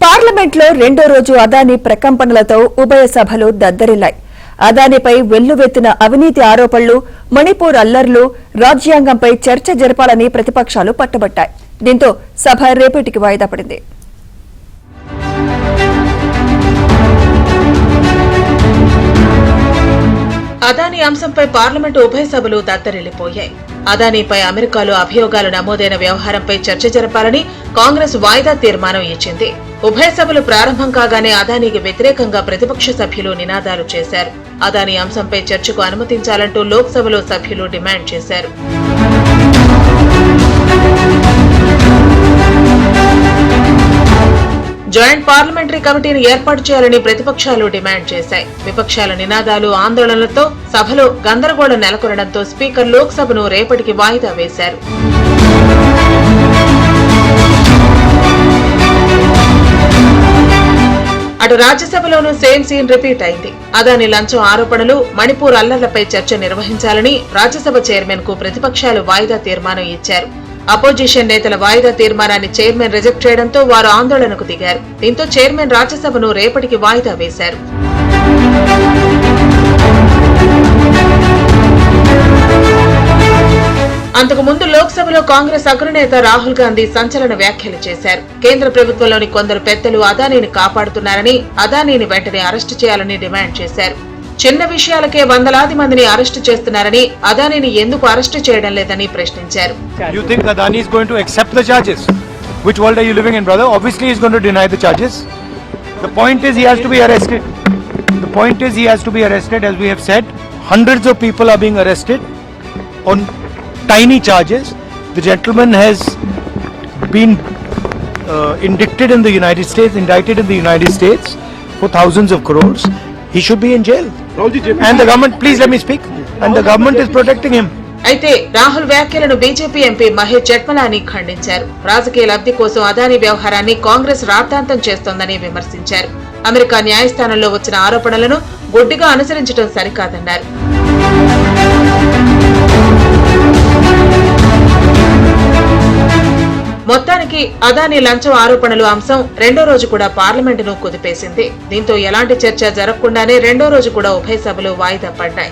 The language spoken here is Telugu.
పార్లమెంట్లో రెండో రోజు అదానీ ప్రకంపనలతో ఉభయ సభలు దద్దరిల్లాయి. అదానీపై వెల్లువెత్తిన అవినీతి ఆరోపణలు, మణిపూర్ అల్లర్లు, రాజ్యాంగంపై చర్చ జరపాలని ప్రతిపక్షాలు పట్టుబట్టాయి. దీంతో సభ రేపటికి వాయిదా పడింది. అదానీ అంశంపై పార్లమెంటు ఉభయ సభలు దద్దరిల్లిపోయాయి. అదానీపై అమెరికాలో అభియోగాలు నమోదైన వ్యవహారంపై చర్చ జరపాలని కాంగ్రెస్ వాయిదా తీర్మానం ఇచ్చింది. ఉభయ సభలు ప్రారంభం కాగానే అదానీకి వ్యతిరేకంగా ప్రతిపక్ష సభ్యులు నినాదాలు చేశారు. అదానీ అంశంపై చర్చకు అనుమతించాలంటూ లోక్సభలో సభ్యులు డిమాండ్ చేశారు. జాయింట్ పార్లమెంటరీ కమిటీని ఏర్పాటు చేయాలని ప్రతిపక్షాలు డిమాండ్ చేశాయి. విపక్షాల నినాదాలు, ఆందోళనలతో సభలో గందరగోళం నెలకొనడంతో స్పీకర్ లోక్సభను రేపటికి వాయిదా వేశారు. అటు రాజ్యసభలోనూ సేమ్ సీన్ రిపీట్ అయింది. అదానీ లంచం ఆరోపణలు, మణిపూర్ అల్లర్లపై చర్చ నిర్వహించాలని రాజ్యసభ చైర్మన్ కు ప్రతిపక్షాలు వాయిదా తీర్మానం ఇచ్చారు. అపోజిషన్ నేతల వాయిదా తీర్మానాన్ని చైర్మన్ రిజెక్ట్ చేయడంతో వారు ఆందోళనకు దిగారు. దీంతో చైర్మన్ రాజ్యసభను రేపటికి వాయిదా వేశారు. అంతకుముందు లోక్సభలో కాంగ్రెస్ అగ్రనేత రాహుల్ గాంధీ సంచలన వ్యాఖ్యలు చేశారు. కేంద్ర ప్రభుత్వంలోని కొందరు పెద్దలు అదానీని కాపాడుతున్నారని, అదానీని వెంటనే అరెస్టు చేయాలని డిమాండ్ చేశారు. చిన్న విషయాలకే వందలాది మందిని అరెస్టు చేస్తున్నారని, అదానీని ఎందుకు అరెస్టు చేయడం లేదని ప్రశ్నించారు. You think Adani is going to accept the charges? Which world are you living in, brother? Obviously he is going to deny the charges. The point is he has to be arrested. The point is he has to be arrested. As we have said, hundreds of people are being arrested on tiny charges. The gentleman has been indicted in the United States for thousands of crores. He should be in jail. And the government, please let me speak. And the government is protecting him. అయితే రాహుల్ వ్యాఖ్యలను బీజేపీ ఎంపీ మహేష్ జట్మలాని ఖండించారు. రాజకీయ లబ్ధి కోసం అదానీ వ్యవహారాన్ని కాంగ్రెస్ రాద్ధాంతం చేస్తోందని విమర్శించారు. అమెరికా న్యాయస్థానంలో వచ్చిన ఆరోపణలను గుడ్డిగా అనుసరించడం సరికాదన్నారు. మొత్తానికి అదానీ లంచం ఆరోపణలు అంశం రెండో రోజు కూడా పార్లమెంటును కుదిపేసింది. దీంతో ఎలాంటి చర్చ జరగకుండానే రెండో రోజు కూడా ఉభయ సభలు వాయిదా పడ్డాయి.